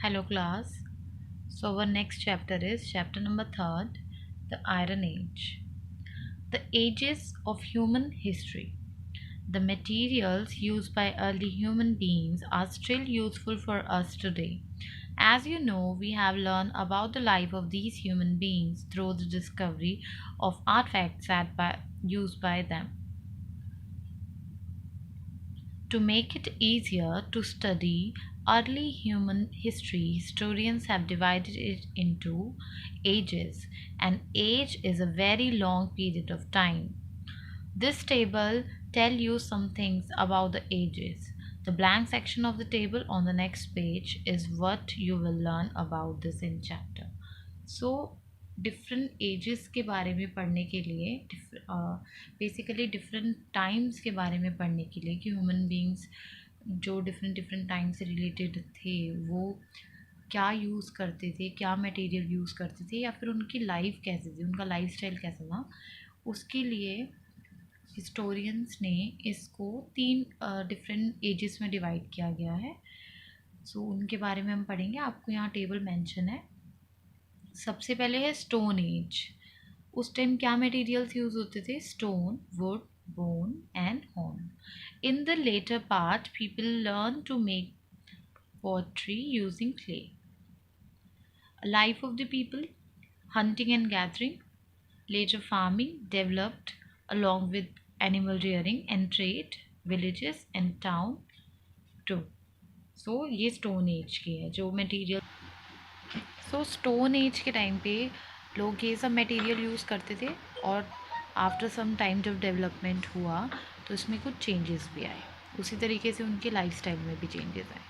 Hello, class. So, our next chapter is chapter number third, the Iron Age. The ages of human history. The materials used by early human beings are still useful for us today. As you know, we have learned about the life of these human beings through the discovery of artifacts used by them. To make it easier to study early human history, historians have divided it into ages. An age is a very long period of time. This table tells you some things about the ages. The blank section of the table on the next page is what you will learn about this in chapter. So different ages के बारे में पढ़ने के लिए basically different times के बारे में पढ़ने के लिए कि ह्यूमन बींग्स जो डिफरेंट डिफरेंट टाइम से रिलेटेड थे वो क्या यूज़ करते थे, क्या मटेरियल यूज़ करते थे, या फिर उनकी लाइफ कैसी थी, उनका लाइफस्टाइल कैसा था, उसके लिए हिस्टोरियंस ने इसको तीन डिफरेंट एजेस में डिवाइड किया गया है. सो उनके बारे में हम पढ़ेंगे. आपको यहाँ टेबल मेंशन है. सबसे पहले है स्टोन एज. उस टाइम क्या मटेरियल्स यूज होते थे? Stone, wood, bone and horn. In the latter part people learn to make pottery using clay. Life of the people: hunting and gathering. Later farming developed along with animal rearing and trade, villages and town too. So ये stone age की है जो material. सो stone age के time पे लोग ये सब material use करते थे, और आफ्टर सम टाइम जब डेवलपमेंट हुआ तो इसमें कुछ चेंजेस भी आए. उसी तरीके से उनके लाइफस्टाइल में भी चेंजेस आए.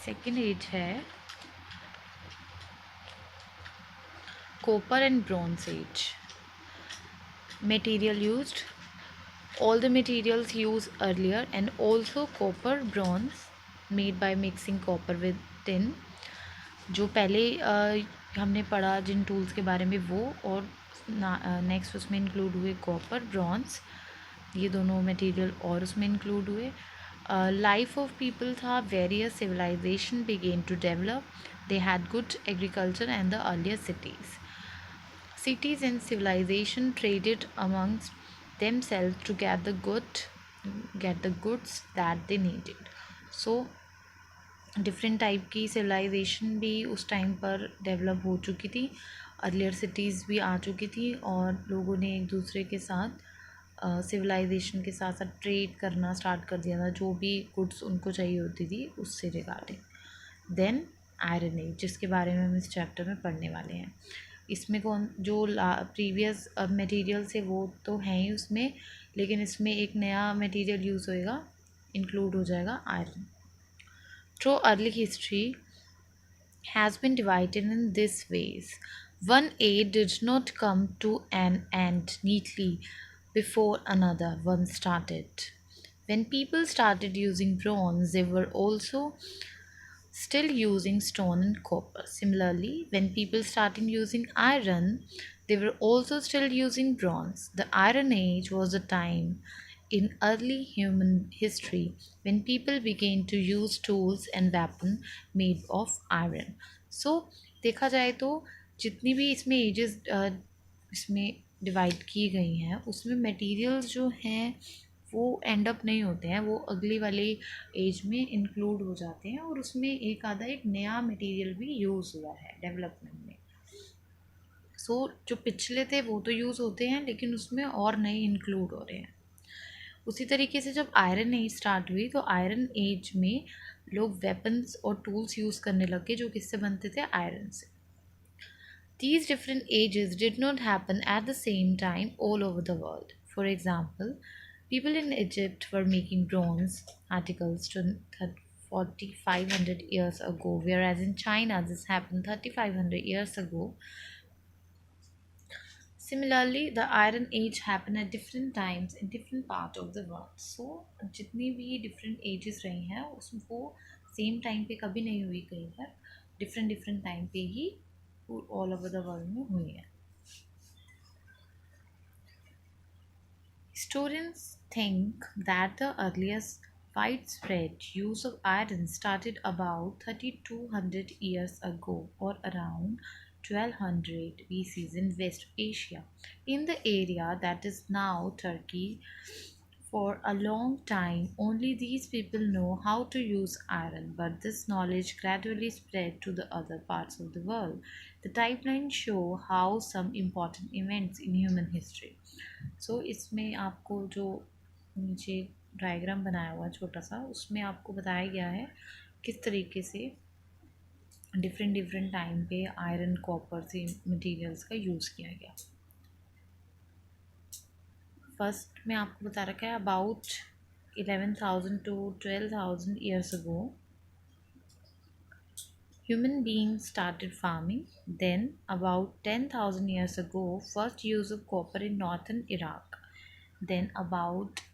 सेकेंड एज है copper and bronze age. Material used: all the materials used earlier and also copper bronze made by mixing copper with tin. जो पहले हमने पढ़ा जिन टूल्स के बारे में वो, और नेक्स्ट उसमें इंक्लूड हुए कॉपर, ब्रॉन्ज, ये दोनों मटेरियल और उसमें इंक्लूड हुए. लाइफ ऑफ पीपल था various civilization began to develop. They had good agriculture and the earlier cities. Cities and civilization traded amongst themselves to get the goods that they needed. So different type की civilisation भी उस time पर develop हो चुकी थी. Earlier cities भी आ चुकी थी और लोगों ने एक दूसरे के साथ सिविलाइजेशन के साथ साथ ट्रेड करना स्टार्ट कर दिया था, जो भी गुड्स उनको चाहिए होती थी उससे रिगार्डिंग. देन आयरन एज, जिसके बारे में हम इस चैप्टर में पढ़ने वाले हैं. इसमें कौन जो प्रीवियस मटेरियल्स है वो तो हैं ही उसमें, लेकिन इसमें एक नया मटेरियल यूज़ होएगा, इंक्लूड हो जाएगा iron. Through early history has been divided in this ways. One age did not come to an end neatly before another one started. When people started using bronze, they were also still using stone and copper. Similarly, when people started using iron, they were also still using bronze. The Iron Age was a time in early human history when people began to use tools and weapons made of iron. So देखा जाए तो जितनी भी इसमें edges इसमें divide की गई हैं उसमें मटेरियल्स जो हैं वो एंड अप नहीं होते हैं, वो अगली वाली एज में इंक्लूड हो जाते हैं, और उसमें एक आधा एक नया मटेरियल भी यूज़ हुआ है डेवलपमेंट में. सो जो पिछले थे वो तो यूज़ होते हैं, लेकिन उसमें और नए इंक्लूड हो रहे हैं. उसी तरीके से जब आयरन एज स्टार्ट हुई तो आयरन एज में लोग वेपन्स और टूल्स यूज़ करने लगे जो किससे बनते थे? आयरन से. These different ages did not happen at the same time all over the world. For example, people in Egypt were making bronze articles 4,500 years ago, whereas in China this happened 3,500 years ago. Similarly, the Iron Age happened at different times in different parts of the world. So, जितनी भी different ages रही हैं उसको same time पे कभी नहीं हुई कहीं पर, different time पे ही all over the world में हुई है. Historians think that the earliest widespread use of iron started about 3200 years ago or around 1200 BC in West Asia, in the area that is now Turkey. For a long time, only these people know how to use iron, but this knowledge gradually spread to the other parts of the world. The timeline show how some important events in human history. सो इसमें आपको जो नीचे diagram बनाया हुआ है छोटा सा, उसमें आपको बताया गया है किस तरीके से डिफरेंट डिफरेंट टाइम पे आयरन कॉपर से मटेरियल्स का यूज़ किया गया। फर्स्ट में आपको बता रखा है about 11,000 to 12,000 years ago human beings started farming. Then about 10,000 years ago first use of copper in northern Iraq. Then about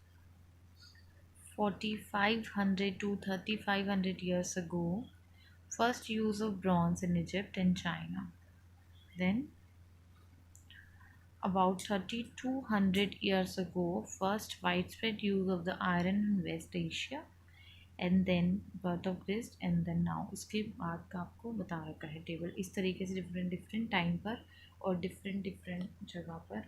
4,500 to 3,500 years ago first use of bronze in Egypt and China. Then about 3,200 years ago first widespread use of the iron in West Asia, and then birth of this and then now. उसके बाद का आपको बता रखा है table. इस तरीके से डिफरेंट डिफरेंट टाइम पर और डिफरेंट डिफरेंट जगह पर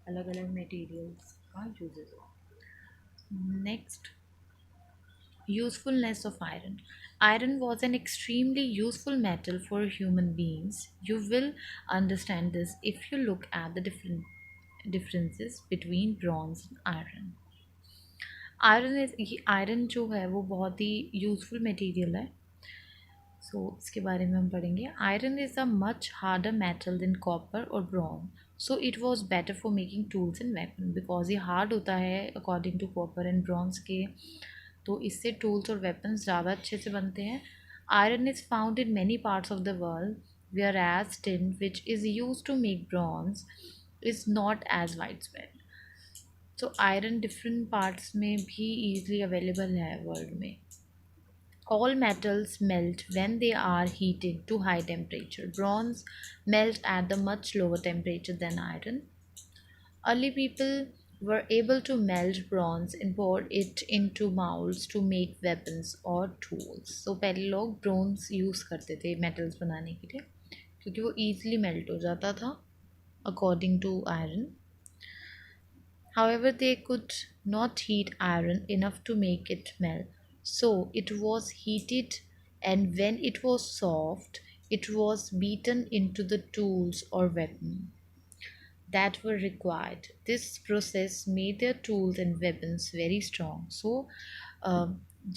अलग अलग मटेरियल्स का यूजेस हुआ। Next, usefulness of iron. Iron was an extremely useful metal for human beings. You will understand this if you look at the different differences between bronze and iron. Iron जो है वो बहुत ही useful material है। इसके बारे में हम पढ़ेंगे। Iron is a much harder metal than copper और bronze, so it was better for making tools and weapon. Because ये हार्ड होता है according to copper and bronze के, तो इससे टूल्स और वेपन्स ज़्यादा अच्छे से बनते हैं। Iron is found in many parts of the world, whereas tin which is use to make bronze is not as wide spread. तो आयरन डिफरेंट पार्ट्स में भी ईजिली अवेलेबल है वर्ल्ड में। All metals melt when they are heated to high temperature. Bronze melt at a much lower temperature than iron. Early people were able to melt bronze and pour it into molds to make weapons or tools. So पहले लोग bronze use करते थे metals बनाने के लिए, क्योंकि वो easily melt हो जाता था according to iron. However, they could not heat iron enough to make it melt, so it was heated, and when it was soft, it was beaten into the tools or weapons that were required. This process made their tools and weapons very strong. So,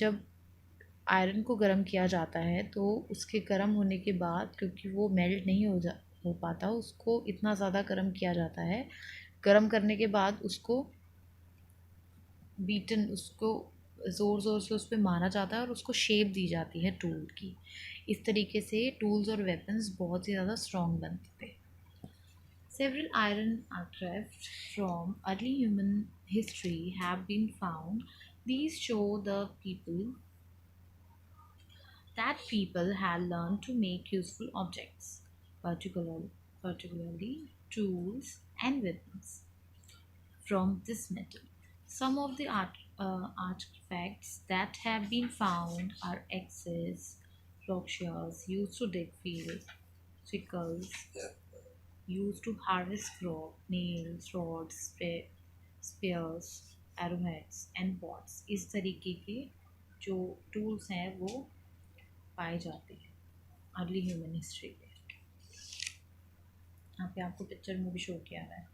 जब iron को गर्म किया जाता है तो उसके गर्म होने के बाद, क्योंकि वो मेल्ट नहीं हो पाता, उसको इतना ज़्यादा गर्म किया जाता है। गर्म करने के बाद उसको उसको ज़ोर ज़ोर से उस पर मारा जाता है और उसको शेप दी जाती है टूल की। इस तरीके से टूल्स और वेपन्स बहुत ही ज़्यादा स्ट्रॉन्ग बनते थे। Several iron artifacts from early human history have been found. These show that people had learned to make useful objects, particularly tools and weapons, from this metal. Some of the artifacts that have been found are axes, plowshares used to dig fields, sickles used to harvest crop, nails, rods, spears, arrowheads and pots. इस तरीके के जो tools हैं वो पाए जाते हैं early human history में। यहाँ पे आपको पिक्चर में भी शो किया रहा है।